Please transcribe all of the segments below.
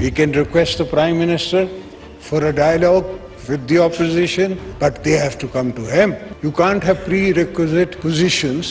We can request the Prime Minister for a dialogue with the opposition, but they have to come to him. You can't have prerequisite positions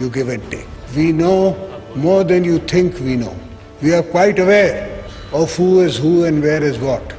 You give and take. We know more than you think we know. We are quite aware of who is who and where is what.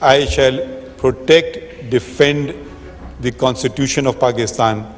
I shall protect, defend the Constitution of Pakistan.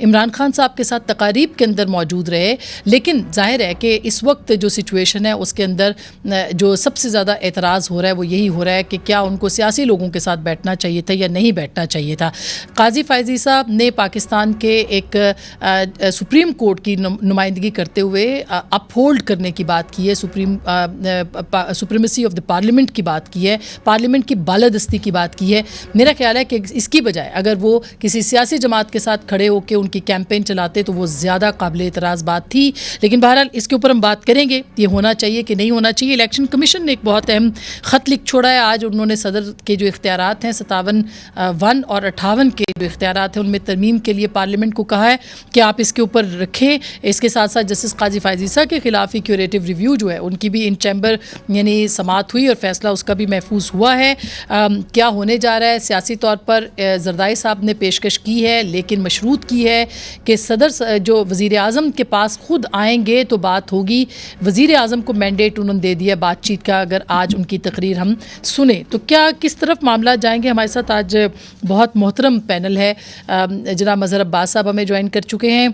Imran Khan صاحب کے ساتھ تقاریب کے اندر موجود رہے, لیکن ظاہر ہے کہ اس وقت جو سچویشن ہے اس کے اندر جو سب سے زیادہ اعتراض ہو رہا ہے وہ یہی ہو رہا ہے کہ کیا ان کو سیاسی لوگوں کے ساتھ بیٹھنا چاہیے تھا یا نہیں بیٹھنا چاہیے تھا. قاضی فائزی صاحب نے پاکستان کے ایک سپریم کورٹ کی نمائندگی کرتے ہوئے اپ ہولڈ کرنے کی بات کی ہے, سپریمیسی آف دا پارلیمنٹ کی بات کی ہے, پارلیمنٹ کی بالادستی کی بات کی ہے. میرا خیال ہے کہ اس کی بجائے اگر وہ کسی سیاسی جماعت کے ساتھ کھڑے ہو کے ان کی کیمپین چلاتے تو وہ زیادہ قابل اعتراض بات تھی. لیکن بہرحال اس کے اوپر ہم بات کریں گے, یہ ہونا چاہیے کہ نہیں ہونا چاہیے. الیکشن کمیشن نے ایک بہت اہم خط لکھ چھوڑا ہے آج. انہوں نے صدر کے جو اختیارات ہیں 57 اور 58 کے جو اختیارات ہیں ان میں ترمیم کے لیے پارلیمنٹ کو کہا ہے کہ آپ اس کے اوپر رکھیں. اس کے ساتھ ساتھ جسٹس قاضی فائزی صاحب کے خلاف ہی کیوریٹو ریویو جو ہے ان کی بھی ان چیمبر یعنی سماعت ہوئی اور فیصلہ اس کا بھی محفوظ ہوا ہے. کیا ہونے جا رہا ہے سیاسی طور پر, زردائی صاحب نے پیشکش کی ہے لیکن مشروط کی ہے کہ صدر جو وزیر اعظم کے پاس خود آئیں گے تو بات ہوگی. وزیر اعظم کو مینڈیٹ انہوں نے دے دیا بات چیت کا. اگر آج ان کی تقریر ہم سنیں تو کیا کس طرف معاملات جائیں گے؟ ہمارے ساتھ آج بہت محترم پینل ہے. جناب مظہر عباس صاحب ہمیں جوائن کر چکے ہیں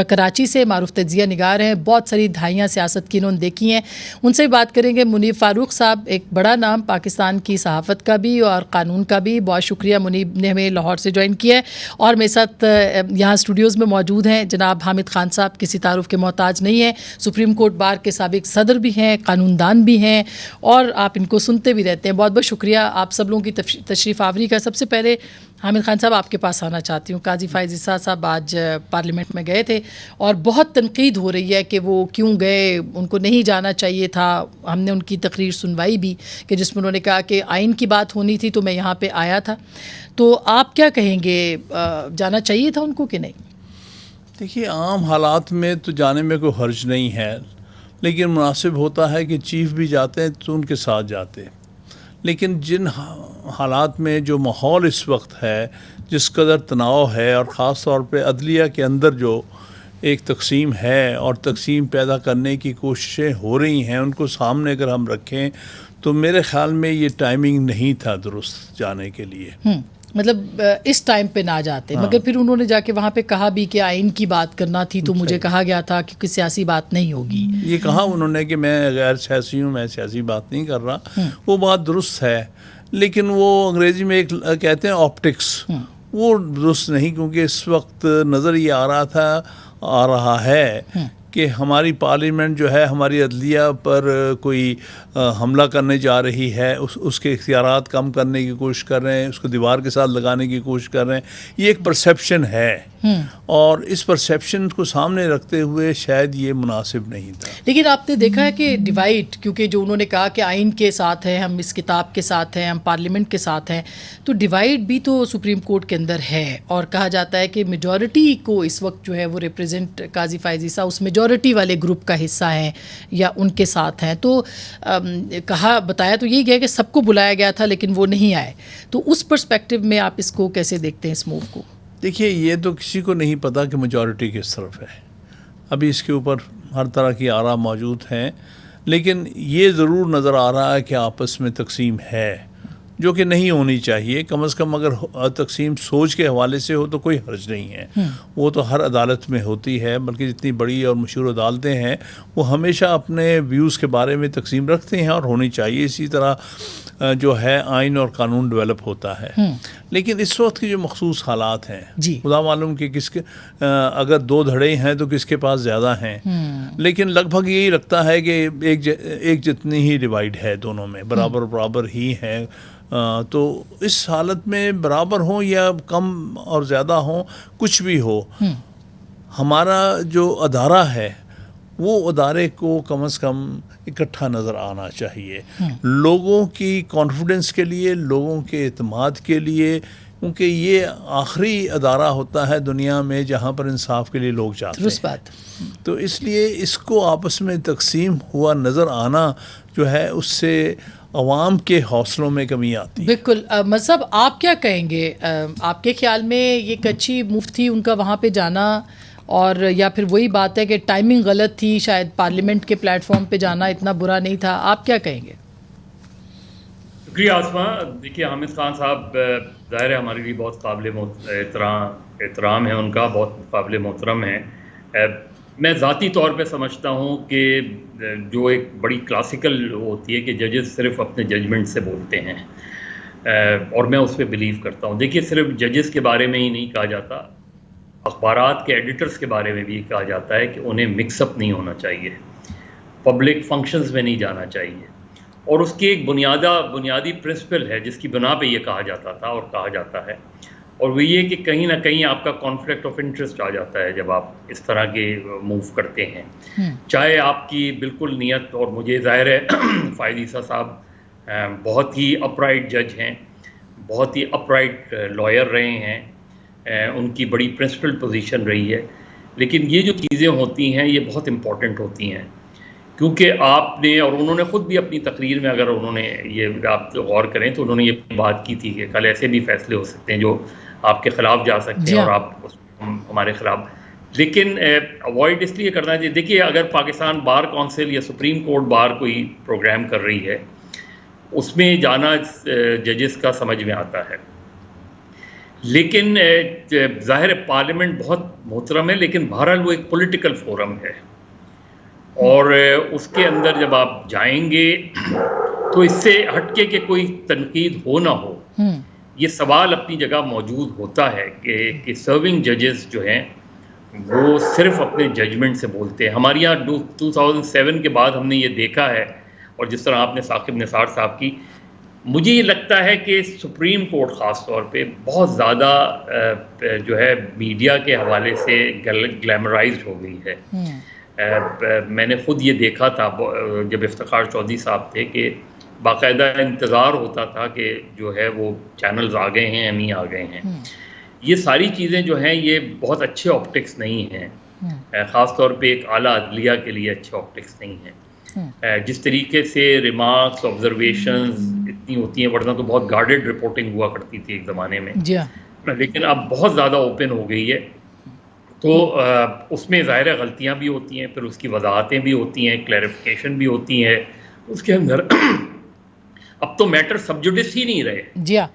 کراچی سے, معروف تجزیہ نگار ہیں, بہت ساری دہائیاں سیاست کی انہوں نے دیکھی ہیں. ان سے بات کریں گے. منیب فاروق صاحب ایک بڑا نام پاکستان کی صحافت کا بھی اور قانون کا بھی. بہت شکریہ, منیب نے ہمیں لاہور سے جوائن کیا ہے. اور میرے ساتھ یہاں اسٹوڈیوز میں موجود ہیں جناب حامد خان صاحب, کسی تعارف کے محتاج نہیں ہیں, سپریم کورٹ بار کے سابق صدر بھی ہیں, قانون دان بھی ہیں اور آپ ان کو سنتے بھی رہتے ہیں. بہت بہت شکریہ آپ سب لوگوں کی تشریف آوری کا. سب سے پہلے حامد خان صاحب آپ کے پاس آنا چاہتی ہوں. قاضی فائزی صاحب آج پارلیمنٹ میں گئے تھے اور بہت تنقید ہو رہی ہے کہ وہ کیوں گئے, ان کو نہیں جانا چاہیے تھا. ہم نے ان کی تقریر سنوائی بھی کہ جس میں انہوں نے کہا کہ آئین کی بات ہونی تھی تو میں یہاں پہ آیا تھا. تو آپ کیا کہیں گے, جانا چاہیے تھا ان کو کہ نہیں؟ دیکھیے, عام حالات میں تو جانے میں کوئی حرج نہیں ہے, لیکن مناسب ہوتا ہے کہ چیف بھی جاتے ہیں تو ان کے ساتھ جاتے. لیکن جن حالات میں جو ماحول اس وقت ہے, جس قدر تناؤ ہے, اور خاص طور پہ عدلیہ کے اندر جو ایک تقسیم ہے اور تقسیم پیدا کرنے کی کوششیں ہو رہی ہیں, ان کو سامنے اگر ہم رکھیں تو میرے خیال میں یہ ٹائمنگ نہیں تھا درست جانے کے لیے. مطلب اس ٹائم پہ نہ جاتے. مگر پھر انہوں نے جا کے وہاں پہ کہا بھی کہ آئین کی بات کرنا تھی تو مجھے کہا گیا تھا کہ سیاسی بات نہیں ہوگی. یہ کہا انہوں نے کہ میں غیر سیاسی ہوں, میں سیاسی بات نہیں کر رہا. وہ بات درست ہے, لیکن وہ انگریزی میں ایک کہتے ہیں آپٹکس, وہ درست نہیں, کیونکہ اس وقت نظر یہ آ رہا ہے کہ ہماری پارلیمنٹ جو ہے ہماری عدلیہ پر کوئی حملہ کرنے جا رہی ہے, اس کے اختیارات کم کرنے کی کوشش کر رہے ہیں, اس کو دیوار کے ساتھ لگانے کی کوشش کر رہے ہیں. یہ ایک پرسیپشن ہے اور اس پرسیپشن کو سامنے رکھتے ہوئے شاید یہ مناسب نہیں تھا. لیکن آپ نے دیکھا ہے کہ ڈیوائڈ, کیونکہ جو انہوں نے کہا کہ آئین کے ساتھ ہے, ہم اس کتاب کے ساتھ ہیں, ہم پارلیمنٹ کے ساتھ ہیں, تو ڈیوائڈ بھی تو سپریم کورٹ کے اندر ہے. اور کہا جاتا ہے کہ میجورٹی کو اس وقت جو ہے وہ ریپرزینٹ قاضی فائزی صاحب اس میجورٹی والے گروپ کا حصہ ہیں یا ان کے ساتھ ہیں. تو بتایا تو یہی گیا کہ سب کو بلایا گیا تھا لیکن وہ نہیں آئے. تو اس پرسپیکٹو میں آپ اس کو کیسے دیکھتے ہیں, اس موو کو؟ دیکھیے, یہ تو کسی کو نہیں پتا کہ میجورٹی کس طرف ہے. ابھی اس کے اوپر ہر طرح کی آراء موجود ہیں, لیکن یہ ضرور نظر آ رہا ہے کہ آپس میں تقسیم ہے, جو کہ نہیں ہونی چاہیے. کم از کم اگر تقسیم سوچ کے حوالے سے ہو تو کوئی حرج نہیں ہے. وہ تو ہر عدالت میں ہوتی ہے, بلکہ جتنی بڑی اور مشہور عدالتیں ہیں وہ ہمیشہ اپنے ویوز کے بارے میں تقسیم رکھتے ہیں اور ہونی چاہیے. اسی طرح جو ہے آئین اور قانون ڈیولپ ہوتا ہے. لیکن اس وقت کی جو مخصوص حالات ہیں, خدا معلوم کہ کس کے اگر دو دھڑے ہیں تو کس کے پاس زیادہ ہیں, لیکن لگ بھگ یہی لگتا ہے کہ ایک جتنی ہی ڈیوائڈ ہے, دونوں میں برابر ہی ہیں. تو اس حالت میں برابر ہوں یا کم اور زیادہ ہوں, کچھ بھی ہو, ہمارا جو ادارہ ہے وہ ادارے کو کم از کم اکٹھا نظر آنا چاہیے, لوگوں کی کانفیڈنس کے لیے, لوگوں کے اعتماد کے لیے, کیونکہ یہ آخری ادارہ ہوتا ہے دنیا میں جہاں پر انصاف کے لیے لوگ جاتے ہیں. تو اس لیے اس کو آپس میں تقسیم ہوا نظر آنا جو ہے اس سے عوام کے حوصلوں میں کمی آتی ہے. بالکل. مذہب آپ کیا کہیں گے, آپ کے خیال میں یہ ایک اچھی موو تھی ان کا وہاں پہ جانا, اور یا پھر وہی بات ہے کہ ٹائمنگ غلط تھی, شاید پارلیمنٹ کے پلیٹ فارم پہ جانا اتنا برا نہیں تھا؟ آپ کیا کہیں گے؟ شکریہ آسما. دیکھیے حامد خان صاحب ظاہر ہے ہمارے لیے بہت قابل احترام ہے، ان کا بہت قابل محترم ہے. میں ذاتی طور پہ سمجھتا ہوں کہ جو ایک بڑی کلاسیکل ہوتی ہے کہ ججز صرف اپنے ججمنٹ سے بولتے ہیں، اور میں اس پہ بلیو کرتا ہوں. دیکھیے صرف ججز کے بارے میں ہی نہیں کہا جاتا، اخبارات کے ایڈیٹرز کے بارے میں بھی کہا جاتا ہے کہ انہیں مکس اپ نہیں ہونا چاہیے، پبلک فنکشنز میں نہیں جانا چاہیے. اور اس کی ایک بنیادی پرنسپل ہے جس کی بنا پہ یہ کہا جاتا تھا اور کہا جاتا ہے، اور وہ یہ کہ کہیں نہ کہیں آپ کا کانفلکٹ آف انٹرسٹ آ جاتا ہے جب آپ اس طرح کے موو کرتے ہیں، چاہے آپ کی بالکل نیت. اور مجھے ظاہر ہے فائد عیسیٰ صاحب بہت ہی اپرائٹ جج ہیں، بہت ہی اپرائٹ لائر رہے ہیں، ان کی بڑی پرنسپل پوزیشن رہی ہے. لیکن یہ جو چیزیں ہوتی ہیں یہ بہت امپورٹنٹ ہوتی ہیں، کیونکہ آپ نے، اور انہوں نے خود بھی اپنی تقریر میں، اگر انہوں نے یہ آپ غور کریں تو انہوں نے یہ بات کی تھی کہ کل ایسے بھی فیصلے ہو سکتے ہیں جو آپ کے خلاف جا سکتے ہیں اور آپ ہمارے خلاف. لیکن اوائڈ اس لیے کرنا چاہیے. دیکھیے اگر پاکستان بار کونسل یا سپریم کورٹ بار کوئی پروگرام کر رہی ہے، اس میں جانا ججز کا سمجھ میں آتا ہے، لیکن ظاہر پارلیمنٹ بہت محترم ہے، لیکن بہرحال وہ ایک پولیٹیکل فورم ہے، اور اس کے اندر جب آپ جائیں گے تو اس سے ہٹ کے کہ کوئی تنقید ہو نہ ہو، یہ سوال اپنی جگہ موجود ہوتا ہے کہ سرونگ ججز جو ہیں وہ صرف اپنے ججمنٹ سے بولتے ہیں. ہمارے یہاں 2007 کے بعد ہم نے یہ دیکھا ہے، اور جس طرح آپ نے ثاقب نثار صاحب کی، مجھے یہ لگتا ہے کہ سپریم کورٹ خاص طور پہ بہت زیادہ جو ہے میڈیا کے حوالے سے گلیمرائزڈ ہو گئی ہے. میں نے خود یہ دیکھا تھا جب افتخار چودھری صاحب تھے کہ باقاعدہ انتظار ہوتا تھا کہ جو ہے وہ چینلز آ گئے ہیں یا نہیں آ گئے ہیں. یہ ساری چیزیں جو ہیں یہ بہت اچھے آپٹکس نہیں ہیں، خاص طور پہ ایک اعلیٰ عدلیہ کے لیے اچھے آپٹکس نہیں ہیں. جس طریقے سے ریمارکس، آبزرویشنز اتنی ہوتی ہیں، ورنہ تو بہت گارڈڈ رپورٹنگ ہوا کرتی تھی ایک زمانے میں، لیکن اب بہت زیادہ اوپن ہو گئی ہے، تو اس میں ظاہر غلطیاں بھی ہوتی ہیں، پھر اس کی وضاحتیں بھی ہوتی ہیں، کلیریفیکیشن بھی ہوتی ہے اس کے اندر. اب تو میٹر سب جوڈس ہی نہیں رہے. جی ہاں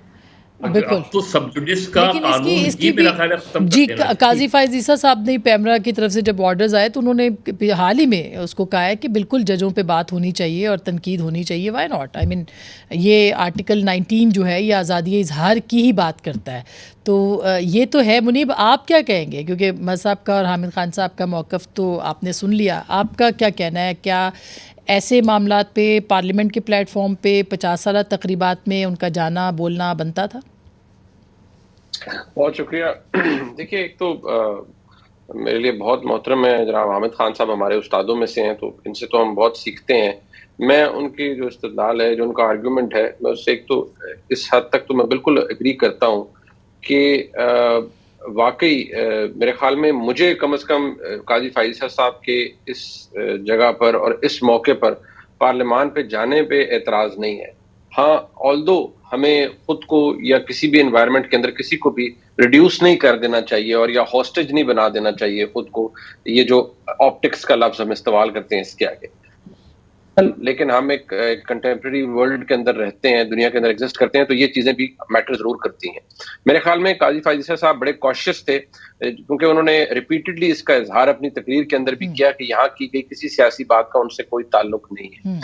بالکل. اب تو سب جوڈس کا قانون ہی میرا خیال ہے ختم کر دینا چاہیے. قاضی فائز عیسیٰ صاحب نے پیمرا کی طرف سے جب آرڈرز آئے تو انہوں نے حال ہی میں اس کو کہا ہے کہ بالکل ججوں پہ بات ہونی چاہیے اور تنقید ہونی چاہیے. Y not? آئی مین یہ آرٹیکل 19 جو ہے یہ آزادی اظہار کی ہی بات کرتا ہے، تو یہ تو ہے. منیب آپ کیا کہیں گے؟ کیونکہ مذہب کا اور حامد خان صاحب کا موقف تو آپ نے سن لیا، آپ کا کیا کہنا ہے؟ کیا ایسے معاملات پہ پارلیمنٹ کے پلیٹ فارم پہ 50 سالہ تقریبات میں ان کا جانا بولنا بنتا تھا؟ بہت شکریہ. دیکھیے ایک تو میرے لیے بہت محترم ہے جناب حامد خان صاحب، ہمارے استادوں میں سے ہیں، تو ان سے تو ہم بہت سیکھتے ہیں. میں ان کی جو استدلال ہے، جو ان کا آرگیومنٹ ہے، میں اس سے ایک تو اس حد تک تو میں بالکل ایگری کرتا ہوں کہ واقعی میرے خیال میں مجھے کم از کم قاضی فائز صاحب کے اس جگہ پر اور اس موقع پر پارلیمان پہ جانے پہ اعتراض نہیں ہے. ہاں آلدو ہمیں خود کو یا کسی بھی انوائرمنٹ کے اندر کسی کو بھی ریڈیوس نہیں کر دینا چاہیے اور یا ہاسٹیج نہیں بنا دینا چاہیے خود کو، یہ جو آپٹکس کا لفظ ہم استعمال کرتے ہیں اس کے آگے. لیکن ہم ایک کنٹمپریری ورلڈ کے اندر رہتے ہیں، دنیا کے اندر ایگزسٹ کرتے ہیں، تو یہ چیزیں بھی میٹر ضرور کرتی ہیں. میرے خیال میں قاضی فائز صاحب بڑے کوشش تھے، کیونکہ انہوں نے ریپیٹڈلی اس کا اظہار اپنی تقریر کے اندر بھی کیا کہ یہاں کی گئی کسی سیاسی بات کا ان سے کوئی تعلق نہیں ہے.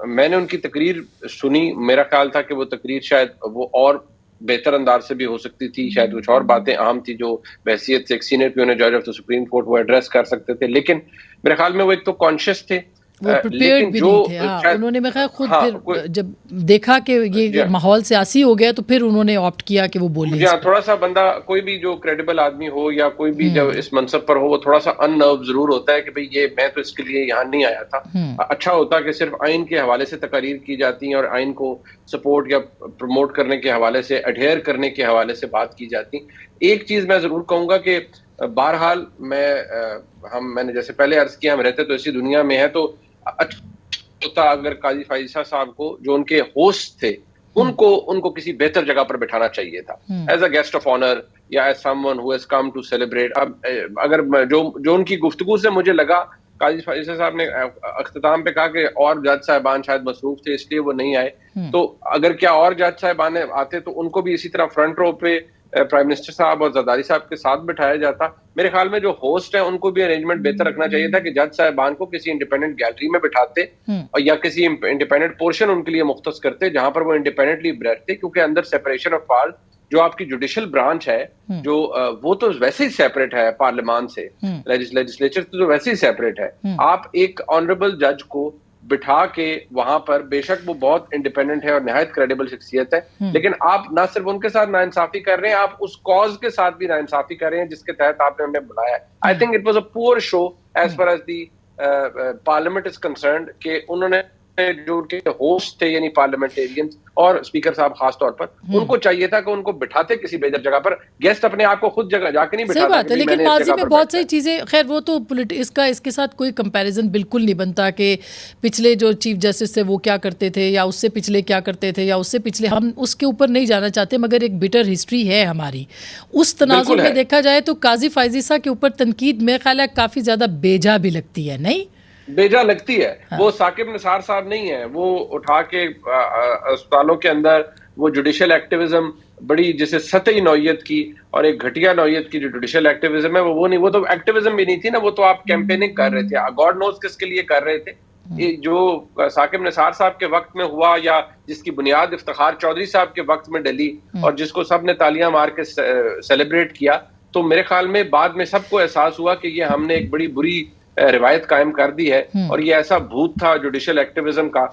میں نے ان کی تقریر سنی، میرا خیال تھا کہ وہ تقریر شاید وہ اور بہتر انداز سے بھی ہو سکتی تھی، شاید کچھ اور باتیں اہم تھی جو بحیثیت سے ایک سینئر پیون جج آف دی سپریم کورٹ وہ ایڈریس کر سکتے تھے. لیکن میرے خیال میں وہ ایک تو کانشیس تھے، وہ پریپیئرڈ بھی نہیں تھے. انہوں نے میرا خود پھر جب دیکھا کہ یہ ماحول سیاسی ہو گیا تو پھر انہوں نے آپٹ کیا کہ وہ بولیں. تھوڑا سا بندہ، کوئی بھی جو کریڈیبل آدمی ہو یا کوئی بھی جو اس منصب پر ہو، وہ تھوڑا سا ان نرو ضرور ہوتا ہے کہ بھئی یہ میں تو اس کے لیے یہاں نہیں آیا تھا. اچھا ہوتا کہ صرف آئین کے حوالے سے تقاریر کی جاتی ہیں اور آئین کو سپورٹ یا پروموٹ کرنے کے حوالے سے، ایڈہیر کرنے کے حوالے سے بات کی جاتی. ایک چیز میں ضرور کہوں گا کہ بہرحال میں نے جیسے پہلے عرض کیا، ہم رہتے تو اسی دنیا میں ہے، تو اچھا ہوتا اگر قاضی فائز صاحب کو جو ان کے ہوسٹ تھے ان کو کسی بہتر جگہ پر بٹھانا چاہیے تھا، as a guest of honour یا as someone who has come to celebrate. اب اگر جو ان کی گفتگو سے مجھے لگا قاضی فائزہ صاحب نے اختتام پہ کہا کہ اور جج صاحبان شاید مصروف تھے اس لیے وہ نہیں آئے. تو اگر کیا اور جج صاحبان آتے تو ان کو بھی اسی طرح فرنٹ رو پہ پرائم منسٹر صاحب اور زرداری صاحب کے ساتھ بٹھایا جاتا. میرے خیال میں جو ہوسٹ ہیں ان کو بھی ارینجمنٹ بہتر رکھنا چاہیے تھا کہ جج صاحبان کو کسی انڈیپینڈنٹ گیلری میں بٹھاتے اور یا کسی انڈیپینڈنٹ پورشن ان کے لیے مختص کرتے جہاں پر وہ انڈیپینڈنٹلی بیٹھتے, کیونکہ اندر سیپریشن آف پاور جو آپ کی جوڈیشل برانچ ہے جو وہ تو ویسے ہی سیپریٹ ہے پارلیمان سے, لیجسلیچر تو ویسے ہی سیپریٹ ہے. آپ ایک آنریبل جج کو بٹھا کے وہاں پر, بے شک وہ بہت انڈیپینڈنٹ ہے اور نہایت کریڈیبل شخصیت ہے, لیکن آپ نہ صرف ان کے ساتھ ناانصافی کر رہے ہیں, آپ اس کاز کے ساتھ بھی ناانصافی کر رہے ہیں جس کے تحت آپ نے انہیں بلایا ہے. I think it was a poor show as far as the parliament is concerned کہ انہوں نے جو ان کے ہوسٹ تھے یعنی پارلیمنٹیرینز اور اسپیکر صاحب خاص طور پر, ان کو چاہیے تھا کہ ان کو بٹھاتے کسی بےجر جگہ پر. گیسٹ اپنے آپ کو خود جگہ جا کے نہیں بٹھاتا. صحیح بات ہے, لیکن ماضی میں بہت ساری چیزیں, خیر وہ تو اس کے ساتھ کوئی کمپیریزن بالکل نہیں بنتا کہ پچھلے جو چیف جسٹس تھے وہ کیا کرتے تھے یا اس سے پچھلے کیا کرتے تھے یا اس سے پچھلے, ہم اس کے اوپر نہیں جانا چاہتے, مگر ایک بٹر ہسٹری ہے ہماری. اس تناظر میں دیکھا جائے تو قاضی فائزہ کے اوپر تنقید میرے خیال ہے کافی زیادہ بیجا بھی لگتی ہے, نہیں بیجا لگتی ہے. وہ ثاقب نثار صاحب نہیں ہیں, وہ اٹھا کے اسپتالوں کے اندر وہ جوڈیشل ایکٹیویزم بڑی جیسے سطحی نوعیت کی اور ایک گھٹیا نوعیت کی جو جوڈیشل ایکٹیویزم ہے وہ نہیں, وہ تو ایکٹیویزم بھی نہیں تھی نا, وہ تو آپ کیمپیننگ کر رہے تھے, گاڈ نوز کس کے لیے کر رہے تھے. جو ثاقب نثار صاحب کے وقت میں ہوا یا جس کی بنیاد افتخار چودھری صاحب کے وقت میں ڈلی اور جس کو سب نے تالیاں مار کے سیلیبریٹ کیا, تو میرے خیال میں بعد میں سب کو احساس ہوا کہ یہ ہم نے ایک بڑی بری روایت قائم کر دی ہے اور یہ ایسا بھوت تھا جوڈیشل ایکٹیویزم کا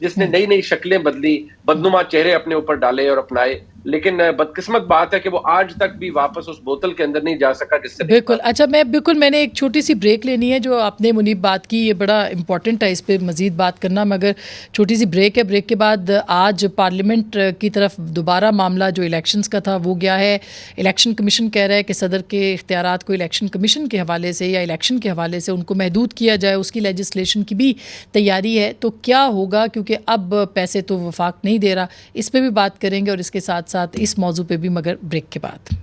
جس نے نئی نئی شکلیں بدلی, بدنما چہرے اپنے اوپر ڈالے اور اپنائے, لیکن بدقسمت بات ہے کہ وہ آج تک بھی واپس اس بوتل کے اندر نہیں جا سکا جس سے. بالکل. اچھا میں نے ایک چھوٹی سی بریک لینی ہے, جو آپ نے منیب بات کی یہ بڑا امپورٹنٹ ہے, اس پہ مزید بات کرنا, مگر چھوٹی سی بریک ہے. بریک کے بعد آج پارلیمنٹ کی طرف دوبارہ معاملہ جو الیکشنز کا تھا وہ گیا ہے. الیکشن کمیشن کہہ رہا ہے کہ صدر کے اختیارات کو الیکشن کمیشن کے حوالے سے یا الیکشن کے حوالے سے ان کو محدود کیا جائے, اس کی لیجسلیشن کی بھی تیاری ہے. تو کیا ہوگا, کیونکہ اب پیسے تو وفاق نہیں دے رہا, اس پہ بھی بات کریں گے اور اس کے ساتھ ساتھ اس موضوع پہ بھی, مگر بریک کے بعد.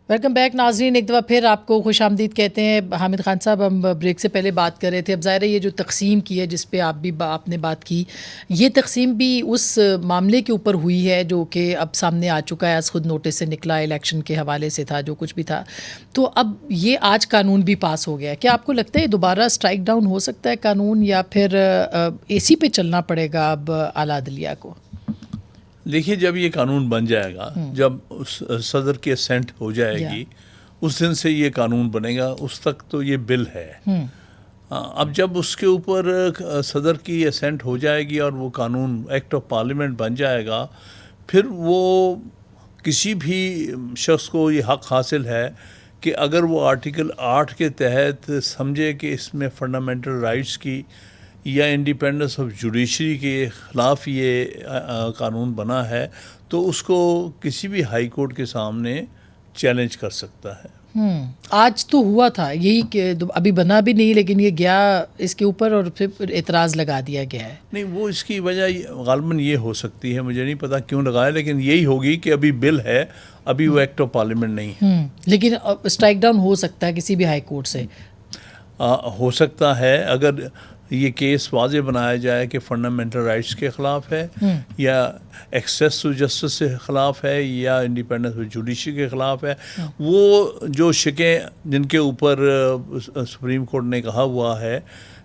ویلکم بیک ناظرین, ایک دفعہ پھر آپ کو خوش آمدید کہتے ہیں. حامد خان صاحب, ہم بریک سے پہلے بات کر رہے تھے, اب ظاہر ہے یہ جو تقسیم کی ہے جس پہ آپ نے بات کی, یہ تقسیم بھی اس معاملے کے اوپر ہوئی ہے جو کہ اب سامنے آ چکا ہے, از خود نوٹس سے نکلا, الیکشن کے حوالے سے تھا جو کچھ بھی تھا. تو اب یہ آج قانون بھی پاس ہو گیا ہے. کیا آپ کو لگتا ہے دوبارہ اسٹرائک ڈاؤن ہو سکتا ہے قانون, یا پھر اسی پہ چلنا پڑے گا اب اعلیٰ عدلیہ کو؟ دیکھیے, جب یہ قانون بن جائے گا, جب صدر کی اسینٹ ہو جائے گی, اس دن سے یہ قانون بنے گا, اس تک تو یہ بل ہے. اب جب اس کے اوپر صدر کی اسینٹ ہو جائے گی اور وہ قانون ایکٹ آف پارلیمنٹ بن جائے گا, پھر وہ کسی بھی شخص کو یہ حق حاصل ہے کہ اگر وہ آرٹیکل 8 کے تحت سمجھے کہ اس میں فنڈامنٹل رائٹس کی یا انڈیپینڈنس آف جوڈیشری کے خلاف یہ قانون بنا ہے, تو اس کو کسی بھی ہائی کورٹ کے سامنے چیلنج کر سکتا ہے. آج تو ہوا تھا یہی کہ ابھی بنا بھی نہیں, لیکن یہ گیا اس کے اوپر اور پھر اعتراض لگا دیا گیا ہے. نہیں, وہ اس کی وجہ غالباً یہ ہو سکتی ہے, مجھے نہیں پتا کیوں لگایا, لیکن یہی ہوگی کہ ابھی بل ہے, ابھی وہ ایکٹ آف پارلیمنٹ نہیں ہے. لیکن اسٹرائک ڈاؤن ہو سکتا ہے کسی بھی ہائی کورٹ سے, ہو سکتا ہے اگر یہ کیس واضح بنایا جائے کہ فنڈامنٹل رائٹس کے خلاف ہے یا ایکسیس ٹو جسٹس کے خلاف ہے یا انڈیپینڈنس آف جوڈیشری کے خلاف ہے. وہ جو شکیں جن کے اوپر سپریم کورٹ نے کہا ہوا ہے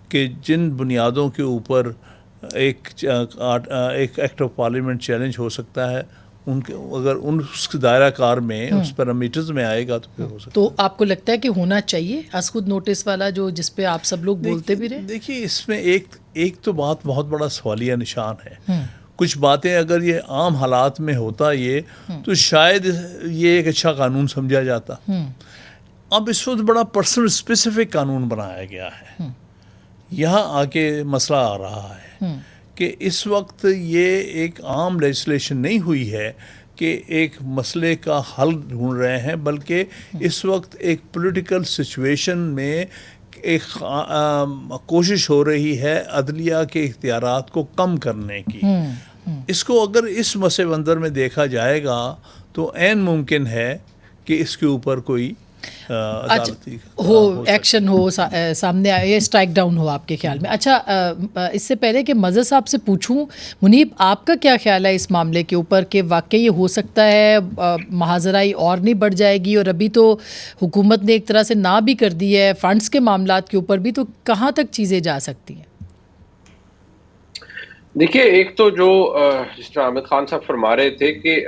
کہ جن بنیادوں کے اوپر ایک ایکٹ آف پارلیمنٹ چیلنج ہو سکتا ہے, ان کے اگر اس دائرہ کار میں اس پیرامیٹرز میں آئے گا تو پھر ہو سکتا ہے. تو آپ کو لگتا ہے کہ ہونا چاہیے از خود نوٹس والا جو جس پہ آپ سب لوگ بولتے بھی رہے؟ دیکھیے, اس میں ایک تو بات بہت بڑا سوالیہ نشان ہے. کچھ باتیں اگر یہ عام حالات میں ہوتا یہ تو شاید یہ ایک اچھا قانون سمجھا جاتا. اب اس وقت بڑا پرسنل اسپیسیفک قانون بنایا گیا ہے, یہاں آ کے مسئلہ آ رہا ہے کہ اس وقت یہ ایک عام لیجسلیشن نہیں ہوئی ہے کہ ایک مسئلے کا حل ڈھونڈ رہے ہیں, بلکہ اس وقت ایک پولیٹیکل سچویشن میں ایک کوشش ہو رہی ہے عدلیہ کے اختیارات کو کم کرنے کی. اس کو اگر اس مسئلے بندر میں دیکھا جائے گا تو عین ممکن ہے کہ اس کے اوپر کوئی عدالتی ہو ایکشن ہو سامنے آئے یا اسٹرائک ڈاؤن ہو آپ کے خیال میں. اچھا اس سے پہلے کہ مظہر صاحب سے پوچھوں, منیب آپ کا کیا خیال ہے اس معاملے کے اوپر کہ واقعی یہ ہو سکتا ہے محاذرائی اور نہیں بڑھ جائے گی, اور ابھی تو حکومت نے ایک طرح سے نہ بھی کر دی ہے فنڈز کے معاملات کے اوپر بھی, تو کہاں تک چیزیں جا سکتی ہیں؟ دیکھیے ایک تو جو جس طرح حامد خان صاحب فرما رہے تھے کہ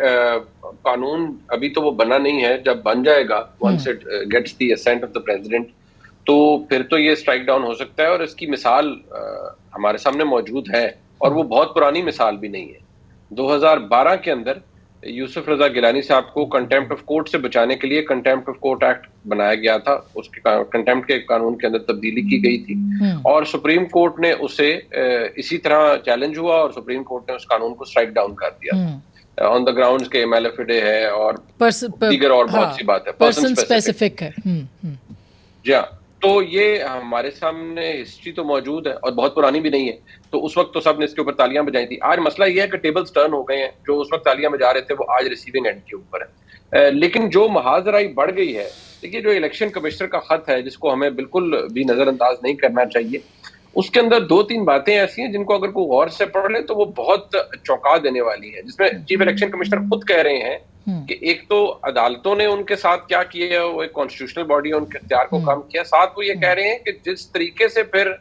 قانون ابھی تو وہ بنا نہیں ہے, جب بن جائے گا once it gets the assent of the president تو پھر تو یہ اسٹرائک ڈاؤن ہو سکتا ہے, اور اس کی مثال ہمارے سامنے موجود ہے, اور وہ بہت پرانی مثال بھی نہیں ہے. 2012 کے اندر یوسف رضا گیلانی صاحب کو کنٹیمپٹ آف کورٹ سے بچانے کے لیے کنٹیمپٹ آف کورٹ ایکٹ بنایا گیا تھا, اس کے کنٹیمپٹ کے قانون کے اندر تبدیلی کی گئی تھی, اور سپریم کورٹ نے اسے اسی طرح چیلنج ہوا, اور سپریم کورٹ نے اس قانون کو اسٹرائک ڈاؤن کر دیا آن دا گراؤنڈز کے میلیفیڈے ہے اور دیگر اور بہت سی بات ہے, پرسن اسپیسیفک ہے. جی ہاں, تو یہ ہمارے سامنے ہسٹری تو موجود ہے اور بہت پرانی بھی نہیں ہے, تو اس وقت تو سب نے اس کے اوپر تالیاں بجائی تھی. آج مسئلہ یہ ہے کہ ٹیبلز ٹرن ہو گئے ہیں, جو اس وقت تالیاں بجا رہے تھے وہ آج ریسیونگ اینڈ کے اوپر ہے. لیکن جو محاذرائی بڑھ گئی ہے, دیکھیے جو الیکشن کمشنر کا خط ہے جس کو ہمیں بالکل بھی نظر انداز نہیں کرنا چاہیے, اس کے اندر 2-3 باتیں ایسی ہیں جن کو اگر کوئی غور سے پڑھ لے تو وہ بہت چونکا دینے والی ہیں, جس میں چیف الیکشن کمشنر خود کہہ رہے ہیں کہ ایک تو عدالتوں نے ان کے ساتھ کیا کیا, وہ ایک کانسٹیٹیوشنل باڈی ہے, ان کے اختیار کو کم کیا. ساتھ وہ یہ کہہ رہے ہیں کہ جس طریقے سے پھر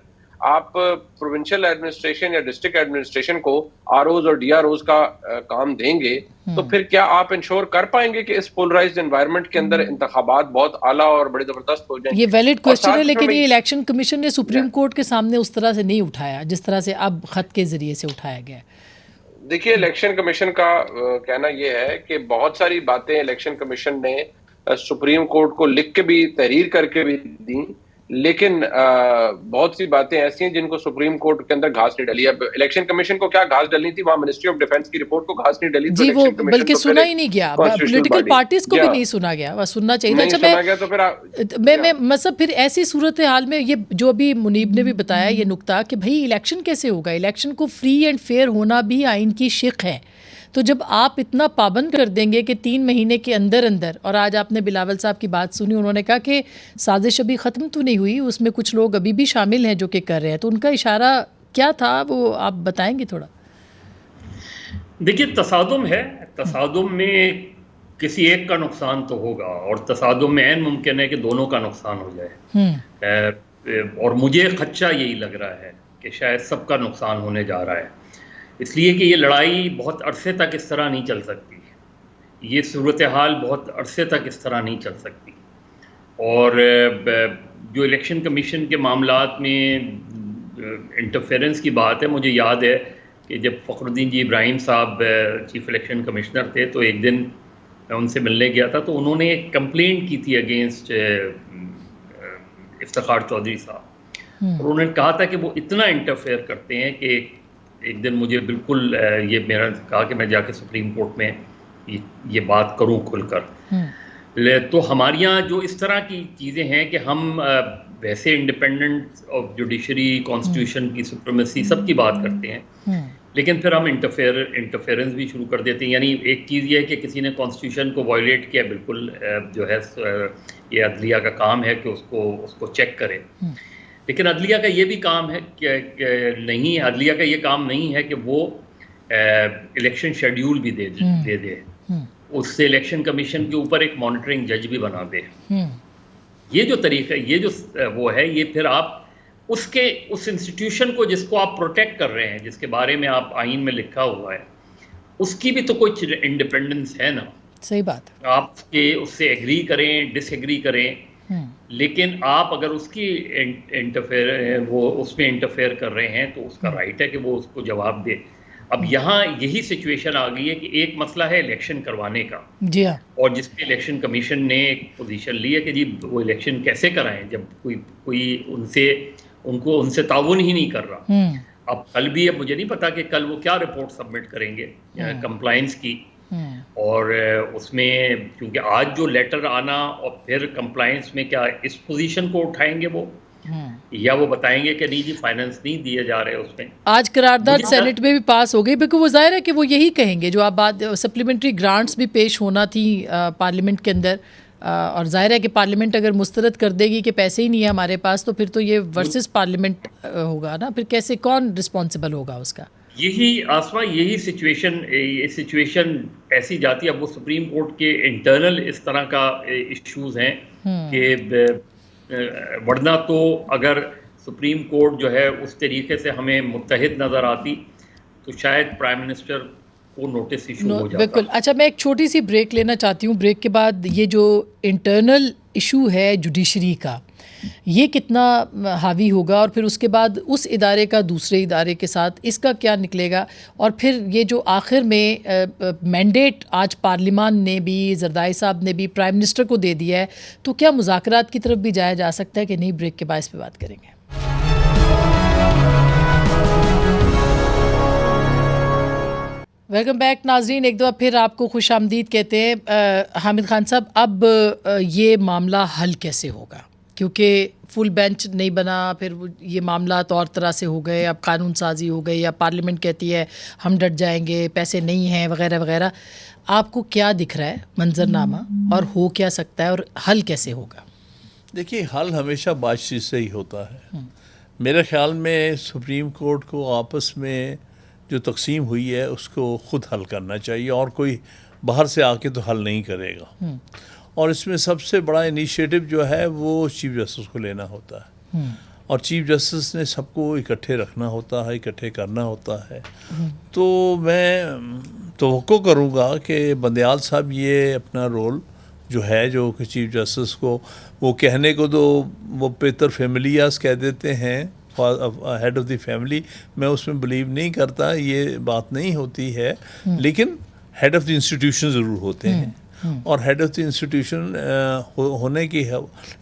آپ پروونشل ایڈمنسٹریشن یا ڈسٹرکٹ ایڈمنسٹریشن کو آر اوز اور ڈی آر اوز کا کام دیں گے تو پھر کیا آپ انشور کر پائیں گے کہ اس پولرائزڈ انوائرمنٹ کے اندر انتخابات بہت اعلیٰ اور بڑے زبردست ہو جائیں؟ یہ ویلڈ کوشچن ہے, لیکن یہ الیکشن کمیشن نے سپریم کورٹ کے سامنے اس طرح سے نہیں اٹھایا جس طرح سے اب خط کے ذریعے سے اٹھایا گیا ہے. دیکھیے الیکشن کمیشن کا کہنا یہ ہے کہ بہت ساری باتیں الیکشن کمیشن نے سپریم کورٹ کو لکھ کے بھی تحریر کر کے بھی دیں, لیکن بہت سی باتیں ایسی ہیں جن کو سپریم کورٹ کے اندر گھاس نہیں ڈلی. اب الیکشن کمیشن کو کیا گھاس ڈلنی تھی, وہاں منسٹری آف ڈیفنس کی رپورٹ کو گھاس نہیں ڈلی جی, وہ بلکہ سنا ہی نہیں گیا, پولیٹیکل پارٹیز کو بھی نہیں سنا گیا, وہ سننا چاہیے تھا. اچھا میں مطلب پھر ایسی صورتحال میں یہ جو ابھی منیب نے بھی بتایا یہ نقطہ کہ بھائی الیکشن کیسے ہوگا, الیکشن کو فری اینڈ فیئر ہونا بھی آئین کی شق ہے, تو جب آپ اتنا پابند کر دیں گے کہ 3 مہینے کے اندر, اور آج آپ نے بلاول صاحب کی بات سنی, انہوں نے کہا کہ سازش ابھی ختم تو نہیں ہوئی, اس میں کچھ لوگ ابھی بھی شامل ہیں جو کہ کر رہے ہیں, تو ان کا اشارہ کیا تھا وہ آپ بتائیں گے تھوڑا؟ دیکھیے تصادم ہے, تصادم میں کسی ایک کا نقصان تو ہوگا, اور تصادم میں عین ممکن ہے کہ دونوں کا نقصان ہو جائے, اور مجھے خدشہ یہی لگ رہا ہے کہ شاید سب کا نقصان ہونے جا رہا ہے, اس لیے کہ یہ لڑائی بہت عرصے تک اس طرح نہیں چل سکتی, یہ صورتحال بہت عرصے تک اس طرح نہیں چل سکتی. اور جو الیکشن کمیشن کے معاملات میں انٹرفیرنس کی بات ہے, مجھے یاد ہے کہ جب فخر الدین جی ابراہیم صاحب چیف الیکشن کمشنر تھے تو ایک دن میں ان سے ملنے گیا تھا, تو انہوں نے ایک کمپلینٹ کی تھی اگینسٹ افتخار چودھری صاحب, اور انہوں نے کہا تھا کہ وہ اتنا انٹرفیئر کرتے ہیں کہ ایک دن مجھے بالکل یہ میرا کہا کہ میں جا کے سپریم کورٹ میں یہ بات کروں کھل کر. تو ہمارے یہاں جو اس طرح کی چیزیں ہیں کہ ہم ویسے انڈیپینڈنٹ آف جوڈیشری, کانسٹیٹیوشن کی سپریمیسی سب کی بات کرتے ہیں, لیکن پھر ہم انٹرفیئرنس بھی شروع کر دیتے ہیں. یعنی ایک چیز یہ ہے کہ کسی نے کانسٹیٹیوشن کو وائلیٹ کیا, بالکل جو ہے یہ عدلیہ کا کام ہے کہ اس کو چیک کرے, لیکن عدلیہ کا یہ بھی کام ہے کہ نہیں, عدلیہ کا یہ کام نہیں ہے کہ وہ الیکشن شیڈیول بھی دے دے, اس سے الیکشن کمیشن کے اوپر ایک مانیٹرنگ جج بھی بنا دے. یہ جو طریقہ, یہ جو وہ ہے, یہ پھر آپ اس انسٹیٹیوشن کو جس کو آپ پروٹیکٹ کر رہے ہیں, جس کے بارے میں آپ آئین میں لکھا ہوا ہے, اس کی بھی تو کچھ انڈیپینڈنس ہے نا. صحیح بات. آپ اس سے ایگری کریں, ڈس ایگری کریں, لیکن آپ اگر اس کی اس میں انٹرفیئر کر رہے ہیں تو اس کا رائٹ ہے کہ وہ اس کو جواب دے. اب یہاں یہی سچویشن آ گئی ہے کہ ایک مسئلہ ہے الیکشن کروانے کا, جی ہاں, اور جس پہ الیکشن کمیشن نے ایک پوزیشن لی ہے کہ جی وہ الیکشن کیسے کرائیں جب کوئی ان سے تعاون ہی نہیں کر رہا. اب کل بھی, اب مجھے نہیں پتا کہ کل وہ کیا رپورٹ سبمٹ کریں گے کمپلائنس کی, اور اس میں کیونکہ آج جو لیٹر آنا اور پھر کمپلائنس میں کیا اس پوزیشن کو اٹھائیں گے وہ, یا وہ بتائیں گے کہ نہیں جی فائنانس نہیں دیے جا رہے اس میں. آج قرارداد سینٹ میں بھی پاس ہو گئی, بلکہ وہ ظاہر ہے کہ وہ یہی کہیں گے جو آپ بات, سپلیمنٹری گرانٹس بھی پیش ہونا تھی پارلیمنٹ کے اندر, اور ظاہر ہے کہ پارلیمنٹ اگر مسترد کر دے گی کہ پیسے ہی نہیں ہے ہمارے پاس تو پھر تو یہ ورسز پارلیمنٹ ہوگا نا, پھر کیسے کون رسپانسبل ہوگا اس کا؟ یہی آسما یہی سچویشن ایسی جاتی ہے. اب وہ سپریم کورٹ کے انٹرنل اس طرح کا ایشوز ہیں کہ ورنہ تو اگر سپریم کورٹ جو ہے اس طریقے سے ہمیں متحد نظر آتی تو شاید پرائم منسٹر کو نوٹس ایشو ہو جاتا. بالکل. اچھا, میں ایک چھوٹی سی بریک لینا چاہتی ہوں. بریک کے بعد یہ جو انٹرنل ایشو ہے جوڈیشری کا, یہ کتنا حاوی ہوگا, اور پھر اس کے بعد اس ادارے کا دوسرے ادارے کے ساتھ اس کا کیا نکلے گا, اور پھر یہ جو آخر میں مینڈیٹ آج پارلیمان نے بھی, زرداری صاحب نے بھی پرائم منسٹر کو دے دیا ہے, تو کیا مذاکرات کی طرف بھی جایا جا سکتا ہے کہ نہیں؟ بریک کے بعد اس پہ بات کریں گے. ویلکم بیک ناظرین, ایک دفعہ پھر آپ کو خوش آمدید کہتے ہیں. حامد خان صاحب, اب یہ معاملہ حل کیسے ہوگا؟ کیونکہ فل بینچ نہیں بنا, پھر یہ معاملات اور طرح سے ہو گئے, اب قانون سازی ہو گئی, یا پارلیمنٹ کہتی ہے ہم ڈٹ جائیں گے, پیسے نہیں ہیں وغیرہ وغیرہ. آپ کو کیا دکھ رہا ہے منظر نامہ, اور ہو کیا سکتا ہے, اور حل کیسے ہوگا؟ دیکھیے, حل ہمیشہ بات چیت سے ہی ہوتا ہے. میرے خیال میں سپریم کورٹ کو آپس میں جو تقسیم ہوئی ہے اس کو خود حل کرنا چاہیے, اور کوئی باہر سے آ کے تو حل نہیں کرے گا. اور اس میں سب سے بڑا انیشیٹو جو ہے وہ چیف جسٹس کو لینا ہوتا ہے, اور چیف جسٹس نے سب کو اکٹھے رکھنا ہوتا ہے, اکٹھے کرنا ہوتا ہے. تو میں توقع کروں گا کہ بندیال صاحب یہ اپنا رول جو ہے, جو کہ چیف جسٹس کو وہ کہنے کو تو وہ پیتر فیملیاز کہہ دیتے ہیں, ہیڈ آف دی فیملی, میں اس میں بلیو نہیں کرتا, یہ بات نہیں ہوتی ہے. لیکن ہیڈ آف دی انسٹیٹیوشن ضرور ہوتے ہیں, اور ہیڈ آف دی انسٹیٹیوشن ہونے کی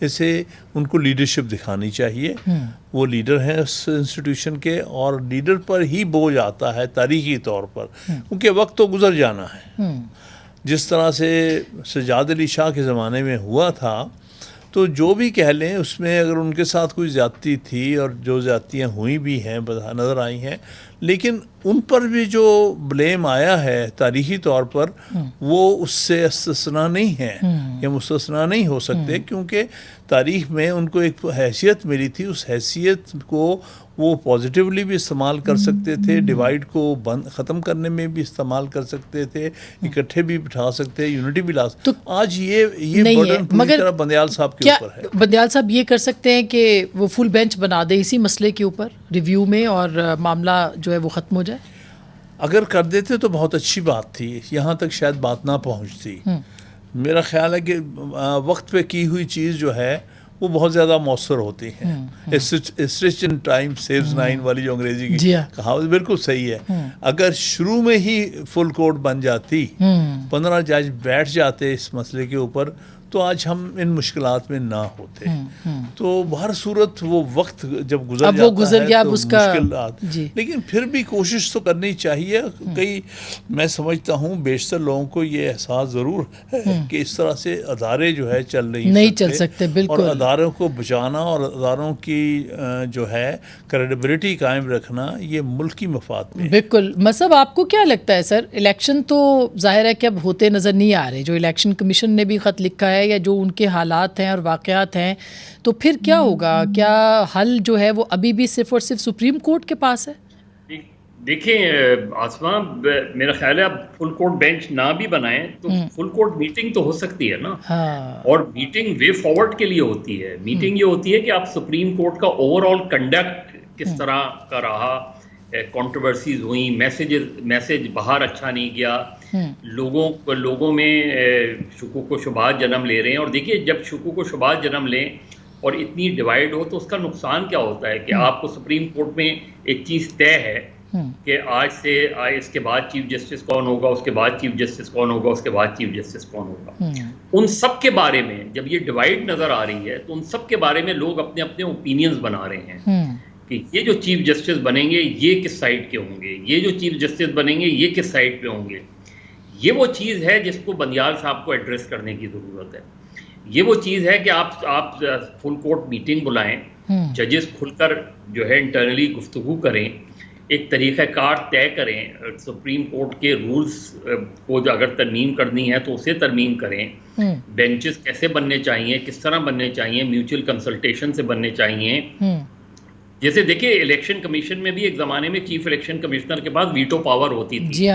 اس سے ان کو لیڈرشپ دکھانی چاہیے. وہ لیڈر ہیں اس انسٹیٹیوشن کے, اور لیڈر پر ہی بوجھ آتا ہے تاریخی طور پر, کیونکہ وقت تو گزر جانا ہے. جس طرح سے سجاد علی شاہ کے زمانے میں ہوا تھا, تو جو بھی کہہ لیں اس میں اگر ان کے ساتھ کوئی زیادتی تھی, اور جو زیادتیاں ہوئی بھی ہیں نظر آئی ہیں, لیکن ان پر بھی جو بلیم آیا ہے تاریخی طور پر وہ اس سے استثنا نہیں ہے, یا مستثنا نہیں ہو سکتے, کیونکہ تاریخ میں ان کو ایک حیثیت ملی تھی. اس حیثیت کو وہ پازیٹیولی بھی استعمال کر سکتے تھے, ڈیوائڈ کو ختم کرنے میں بھی استعمال کر سکتے تھے, اکٹھے بھی بٹھا سکتے, یونٹی بھی لا سکتے. آج یہ برڈن پوری طرح بندیال صاحب کے اوپر ہے. بندیال صاحب یہ کر سکتے ہیں کہ وہ فل بینچ بنا دے اسی مسئلے کے اوپر ریویو میں, اور معاملہ جو ہے وہ ختم ہو جائے. اگر کر دیتے تو بہت اچھی بات تھی, یہاں تک شاید بات نہ پہنچتی. میرا خیال ہے کہ وقت پہ کی ہوئی چیز جو ہے وہ بہت زیادہ مؤثر ہوتی ہیں. اسٹریچ ان ٹائم سیوز 9 والی جو انگریزی کی کہاوت بالکل صحیح ہے. اگر شروع میں ہی فل کورٹ بن جاتی, 15 جج بیٹھ جاتے اس مسئلے کے اوپر, تو آج ہم ان مشکلات میں نہ ہوتے. تو بہر صورت وہ وقت جب گزر جاتا ہے تو مشکلات, لیکن پھر بھی کوشش تو کرنی چاہیے. کئی میں سمجھتا ہوں بیشتر لوگوں کو یہ احساس ضرور ہے کہ اس طرح سے ادارے جو ہے نہیں چل سکتے. بالکل. اور اداروں کو بچانا اور اداروں کی جو ہے کریڈیبلٹی قائم رکھنا یہ ملک کی مفاد میں. بالکل. مصعب, آپ کو کیا لگتا ہے سر, الیکشن تو ظاہر ہے کہ اب ہوتے نظر نہیں آ رہے, جو الیکشن کمیشن نے بھی خط لکھا ہے, یا جو ان کے حالات ہیں اور واقعات ہیں, تو پھر کیا ہوگا؟ کیا حل جو ہے وہ ابھی بھی صرف اور صرف سپریم کورٹ کے پاس ہے؟ دیکھیں آسما, میرا خیال ہے اب فل کورٹ بینچ نہ بھی بنائیں تو فل کورٹ میٹنگ تو ہو سکتی ہے نا. اور میٹنگ وے فارورڈ کے لیے ہوتی ہے. میٹنگ یہ ہوتی ہے کہ آپ سپریم کورٹ کا اوور آل کنڈکٹ کس طرح کا رہا, کنٹروورسیز ہوئیں, میسج باہر اچھا نہیں گیا, لوگوں میں شکوک و شبہات جنم لے رہے ہیں. اور دیکھیے, جب شکوک و شبہات جنم لیں اور اتنی ڈیوائڈ ہو تو اس کا نقصان کیا ہوتا ہے کہ آپ کو سپریم کورٹ میں ایک چیز طے ہے کہ آج سے اس کے بعد چیف جسٹس کون ہوگا, اس کے بعد چیف جسٹس کون ہوگا, اس کے بعد چیف جسٹس کون ہوگا. ان سب کے بارے میں جب یہ ڈیوائڈ نظر آ رہی ہے تو ان سب کے بارے میں لوگ اپنے اپنے اوپینینز بنا رہے ہیں کہ یہ جو چیف جسٹس بنیں گے یہ کس سائڈ کے ہوں گے, یہ جو چیف جسٹس بنیں گے یہ کس سائڈ پہ ہوں گے. یہ وہ چیز ہے جس کو بندیال صاحب کو ایڈریس کرنے کی ضرورت ہے. یہ وہ چیز ہے کہ آپ فل کورٹ میٹنگ بلائیں, ججز کھل کر جو ہے انٹرنلی گفتگو کریں, ایک طریقہ کار طے کریں, سپریم کورٹ کے رولز کو جو اگر ترمیم کرنی ہے تو اسے ترمیم کریں, بینچز کیسے بننے چاہیے, کس طرح بننے چاہیے, میوچل کنسلٹیشن سے بننے چاہیے. جیسے دیکھیں الیکشن کمیشن میں بھی ایک زمانے میں چیف الیکشن کمشنر کے پاس ویٹو پاور ہوتی تھی,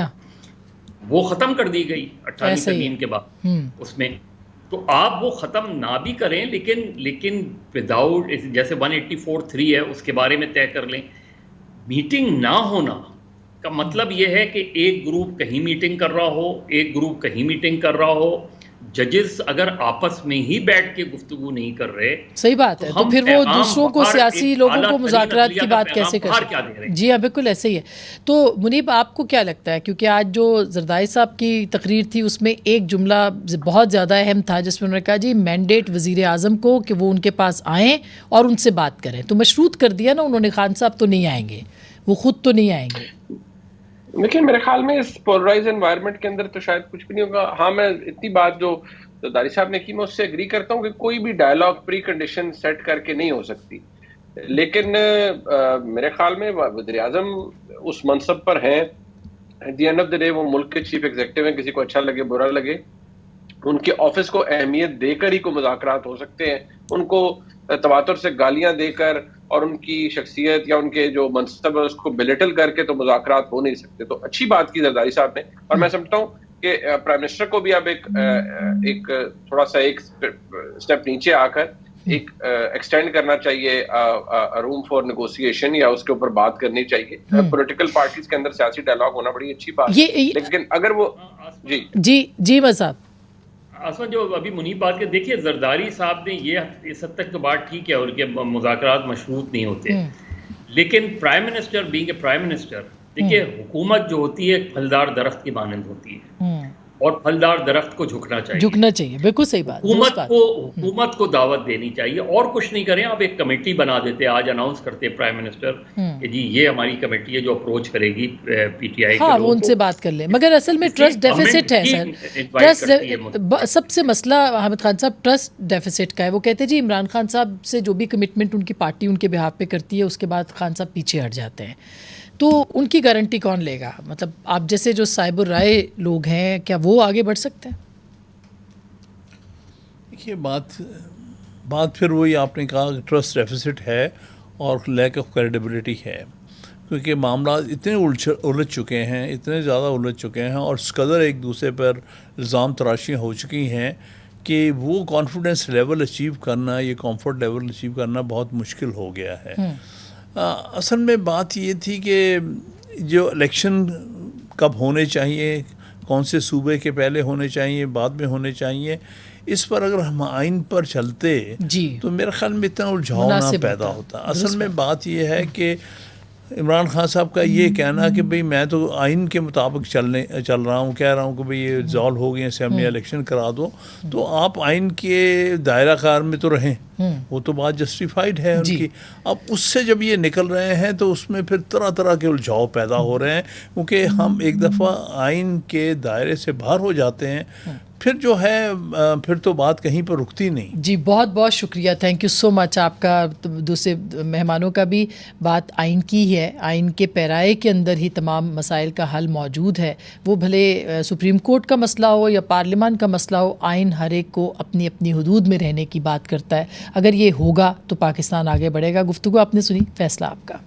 وہ ختم کر دی گئی 18ویں ترمیم کے بعد اس میں. تو آپ وہ ختم نہ بھی کریں لیکن وداؤٹ, جیسے 184(3) ہے اس کے بارے میں طے کر لیں. میٹنگ نہ ہونا کا مطلب یہ ہے کہ ایک گروپ کہیں میٹنگ کر رہا ہو, ایک گروپ کہیں میٹنگ کر رہا ہو. ججز اگر آپس میں ہی بیٹھ کے گفتگو نہیں کر رہے, صحیح بات ہے, تو پھر وہ دوسروں کو, سیاسی لوگوں کو مذاکرات کی بات کیسے کر سکتے ہیں؟ جی ہاں بالکل ایسے ہی ہے. تو منیب آپ کو کیا لگتا ہے, کیونکہ آج جو زرداری صاحب کی تقریر تھی اس میں ایک جملہ بہت زیادہ اہم تھا جس میں انہوں نے کہا جی مینڈیٹ وزیر اعظم کو کہ وہ ان کے پاس آئیں اور ان سے بات کریں. تو مشروط کر دیا نا انہوں نے, خان صاحب تو نہیں آئیں گے, وہ خود تو نہیں آئیں گے. لیکن میرے خیال میں اس پولرائز انوائرمنٹ کے اندر تو شاید کچھ بھی نہیں ہوگا. ہاں میں اتنی بات جو زرداری صاحب نے کی میں اس سے اگری کرتا ہوں کہ کوئی بھی ڈائلاگ پری کنڈیشن سیٹ کر کے نہیں ہو سکتی. لیکن میرے خیال میں وزیر اعظم اس منصب پر ہیں, at the end of the day وہ ملک کے چیف ایگزیکٹو ہیں, کسی کو اچھا لگے برا لگے, ان کے آفس کو اہمیت دے کر ہی کوئی مذاکرات ہو سکتے ہیں. ان کو تواتر سے گالیاں دے کر اور ان کی شخصیت یا ان کے جو منصب ہے اس کو بلیٹل کر کے تو مذاکرات ہو نہیں سکتے. تو اچھی بات کی زرداری صاحب نے, اور میں سمجھتا ہوں کہ پرائم منسٹر کو بھی اب ایک تھوڑا سا ایک اسٹیپ نیچے آ کر ایک ایکسٹینڈ کرنا چاہیے روم فار نیگوسیشن, یا اس کے اوپر بات کرنی چاہیے. پولیٹیکل پارٹیز کے اندر سیاسی ڈائلاگ ہونا بڑی اچھی بات ہے, لیکن اگر وہ جی صاحب آسمان جو ابھی منیب بات کے, دیکھیے زرداری صاحب نے یہ اس حد تک تو بات ٹھیک ہے, اور کہ مذاکرات مشروط نہیں ہوتے, لیکن prime minister being a prime minister, دیکھیے حکومت جو ہوتی ہے ایک پھلدار درخت کی مانند ہوتی ہے, اور پھلدار درخت کو جھکنا چاہیے. بالکل صحیح بات. حکومت کو دعوت دینی چاہیے, اور کچھ نہیں کریں. آپ ایک کمیٹی بنا دیتے, آج اناؤنس کرتے پرائم منسٹر کہ جی یہ ہماری کمیٹی ہے جو اپروچ کرے گی پی ٹی آئی, ہاں وہ ان سے بات کر لیں. مگر اصل میں ٹرسٹ ڈیفیسٹ ہے سر, سب سے مسئلہ حامد خان صاحب ٹرسٹ ڈیفیسٹ کا ہے. وہ کہتے ہیں جی عمران خان صاحب سے جو بھی کمٹمنٹ ان کی پارٹی ان کے بہاف پہ کرتی ہے اس کے بعد خان صاحب پیچھے ہٹ جاتے ہیں. تو ان کی گارنٹی کون لے گا؟ مطلب آپ جیسے جو صاحب الرائے لوگ ہیں, کیا وہ آگے بڑھ سکتے ہیں؟ دیکھیے بات پھر وہی آپ نے کہا کہ ٹرسٹ ڈیفیسٹ ہے اور لیک آف کریڈیبلٹی ہے, کیونکہ معاملات اتنے الجھ چکے ہیں, اتنے زیادہ الجھ چکے ہیں, اور اس قدر ایک دوسرے پر الزام تراشیاں ہو چکی ہیں کہ وہ کانفیڈنس لیول اچیو کرنا, یہ کمفرٹ لیول اچیو کرنا بہت مشکل ہو گیا ہے. اصل میں بات یہ تھی کہ جو الیکشن کب ہونے چاہیے, کون سے صوبے کے پہلے ہونے چاہیے, بعد میں ہونے چاہیے, اس پر اگر ہم آئین پر چلتے تو میرے خیال میں اتنا الجھاؤ نہ پیدا ہوتا. اصل میں بات یہ ہے کہ عمران خان صاحب کا یہ کہنا کہ بھئی میں تو آئین کے مطابق چل رہا ہوں, کہہ رہا ہوں کہ بھئی یہ ریزالو ہو گئی اسمبلی الیکشن کرا دو, تو آپ آئین کے دائرہ کار میں تو رہیں, وہ تو بات جسٹیفائڈ ہے ان کی. اب اس سے جب یہ نکل رہے ہیں تو اس میں پھر طرح طرح کے الجھاؤ پیدا ہو رہے ہیں, کیونکہ ہم ایک دفعہ آئین کے دائرے سے باہر ہو جاتے ہیں, پھر جو ہے پھر تو بات کہیں پر رکتی نہیں. جی بہت بہت شکریہ, تھینک یو سو مچ. آپ کا دوسرے مہمانوں کا بھی بات آئین کی ہے, آئین کے پیرائے کے اندر ہی تمام مسائل کا حل موجود ہے. وہ بھلے سپریم کورٹ کا مسئلہ ہو یا پارلیمان کا مسئلہ ہو, آئین ہر ایک کو اپنی اپنی حدود میں رہنے کی بات کرتا ہے. اگر یہ ہوگا تو پاکستان آگے بڑھے گا. گفتگو آپ نے سنی, فیصلہ آپ کا.